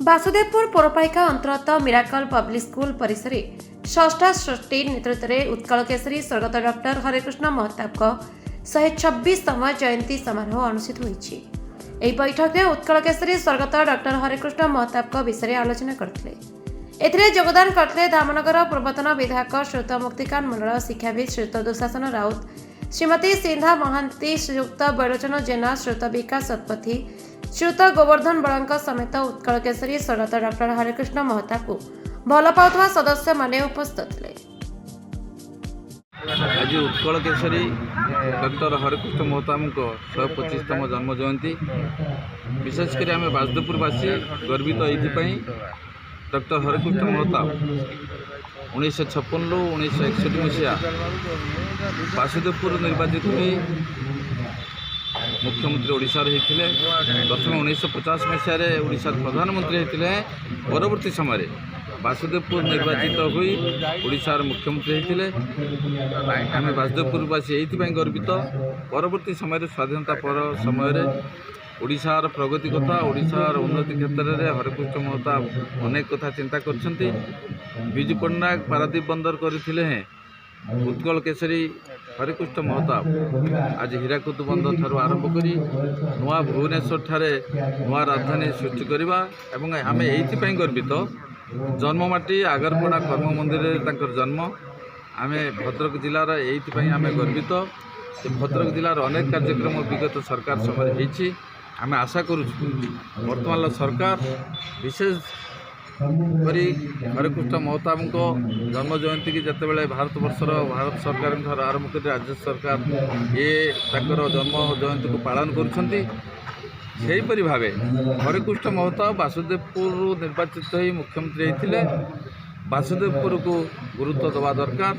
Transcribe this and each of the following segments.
ବାସୁଦେବପୁର ପୌରପାଳିକା ଅନ୍ତର୍ଗତ miracle public school ପରିସରରେ ଷଷ୍ଠ ଷଷ୍ଠୀ ନେତୃତ୍ୱରେ ଉତ୍କଳ କେଶରୀ ସ୍ୱର୍ଗତ ଡକ୍ଟର ହରେକୃଷ୍ଣ ମହତାବଙ୍କ 126ତମ ଜୟନ୍ତୀ ସମାରୋହ ଅନୁଷ୍ଠିତ ହୋଇଛି। ଏହି ବୈଠକରେ ଉତ୍କଳ କେଶରୀ ସ୍ୱର୍ଗତ ଡକ୍ଟର ହରେକୃଷ୍ଣ ମହତାବଙ୍କ ବିଷୟରେ ଆଲୋଚନା କରିଥିଲେ। ଏଥିରେ ଯୋଗଦାନ କରିଥିଲେ ଧାମନଗର ପୂର୍ବତନ ବିଧାୟକ ଶ୍ରୀଯୁକ୍ତ ମୁକ୍ତିକାନ୍ତ ମଣ୍ଡଳ, ଶିକ୍ଷାବିତ୍ ଶ୍ରୀଯୁକ୍ତ ଦୁଶାସନ ରାଉତ, ଶ୍ରୀମତୀ ସିନ୍ଧା ମହାନ୍ତି, ଶ୍ରୀଯୁକ୍ତ ବୈରୋଚନ ଜେନା, ଶ୍ରୀଯୁକ୍ତ ବିକାଶ ଶତପଥୀ, ଶ୍ରୀଯୁକ୍ତ ଗୋବର୍ଦ୍ଧନ ବଳଙ୍କ ସମେତ ଉତ୍କଳ କେଶରୀ ସ୍ୱର୍ଗତ ଡକ୍ଟର ହରେକୃଷ୍ଣ ମହତାବଙ୍କୁ ଭଲ ପାଉଥିବା ସଦସ୍ୟମାନେ ଉପସ୍ଥିତ ଥିଲେ। आज उत्कल केशरी डॉक्टर हरेकृष्ण महताबଙ୍କ 125तम जन्म जयंती विशेषकर आम बासुदेवपुरवासी गर्वित ये डॉक्टर हरेकृष्ण महताब 1956 ରୁ 1961 मसीहा बासुदेवपुर निर्वाचित हुई मुख्यमंत्री ओडिशार होते। प्रथम 1950 मसीह ओडिशार प्रधानमंत्री होते। परवर्ती समय बासुदेवपुर निर्वाचित हुई ओडिशार मुख्यमंत्री होते। आम बासुदेवपुरवासी ये गर्वित परवर्ती समय स्वाधीनता पर समय ओडिशार प्रगति कथा, ओडिशार उन्नति क्षेत्र में हरेकृष्ण महताब अनेक कथा चिंता करछंती। विजु पट्टनायक पारादीप बंदर करथिले हैं। उत्कल केशरी हरेकृष्ण महताब आज हीराकुद बंदर ठारू आरंभ करी नुआ भुवनेश्वर ठारे नुआ राजधानी सृष्टि करवा एवं आम ये गर्वित जन्ममाटी आगरपड़ा कर्म मंदिर तांकर जन्म आम भद्रक जिलार ये आम गर्वित। भद्रक जिलार अनेक कार्यक्रम विगत सरकार समय होती। आम आशा करूँ वर्तमान सरकार विशेष करी हरेकृष्ण महताब जन्म जयंती की जितेबाला भारत वर्षर भारत सरकार आरंभ कर राज्य सरकार ये जन्म जयंती को पालन करुँचपरी भाव हरेकृष्ण महताब बासुदेवपुर निर्वाचित हो मुख्यमंत्री होते। बासुदेवपुर को गुरुत्व देवा दरकार।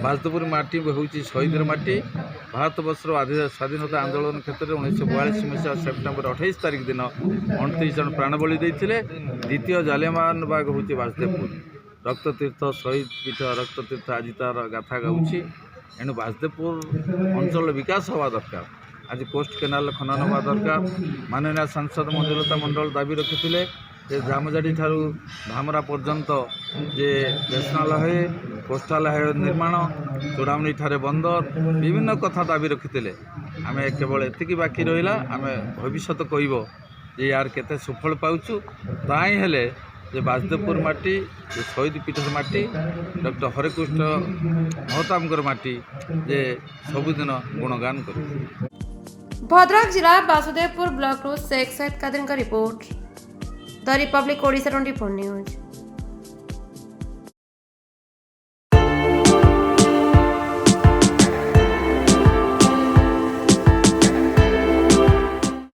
बासुदेवपुर माटी हूँ शहीद माटी। भारत वर्षर स्वाधीनता आंदोलन क्षेत्र में 1942 मसीहा सेप्टेम्बर 28 तारीख दिन 29 जन प्राणबली देते। द्वितीय जालियानवालाबाग हूँ बासुदेवपुर। रक्ततीर्थ शहीद पीठ रक्ततीर्थ आज तार गाथा गाँची। एणु बासुदेवपुर अंचल विकास हवा दरकार। आज कोस्ट केनाल खनन हवा दरकार। माननीय सांसद मंजुलता मंडल दाबी रखिते जामजाड़ी ठारू धामरा पर्यंत जे नेशनाल कोस्टाल हाईवे निर्माण, चूड़ामणी ठारे बंदर विभिन्न कथा दाबी रखिते। आम केवल एति बाकी रहा आम भविष्य कहब जे यार केते सुफल पाऊँ ताई हेले जे बासुदेवपुर माटी जे शहीद पीठर माटी डॉक्टर हरेकृष्ण महताबंकर माटी जे सबुदिन गुणगान कर। भद्रक जिला बासुदेवपुर ब्लॉक शेख सैयद कादिर का report the Republic Odisha 24 news.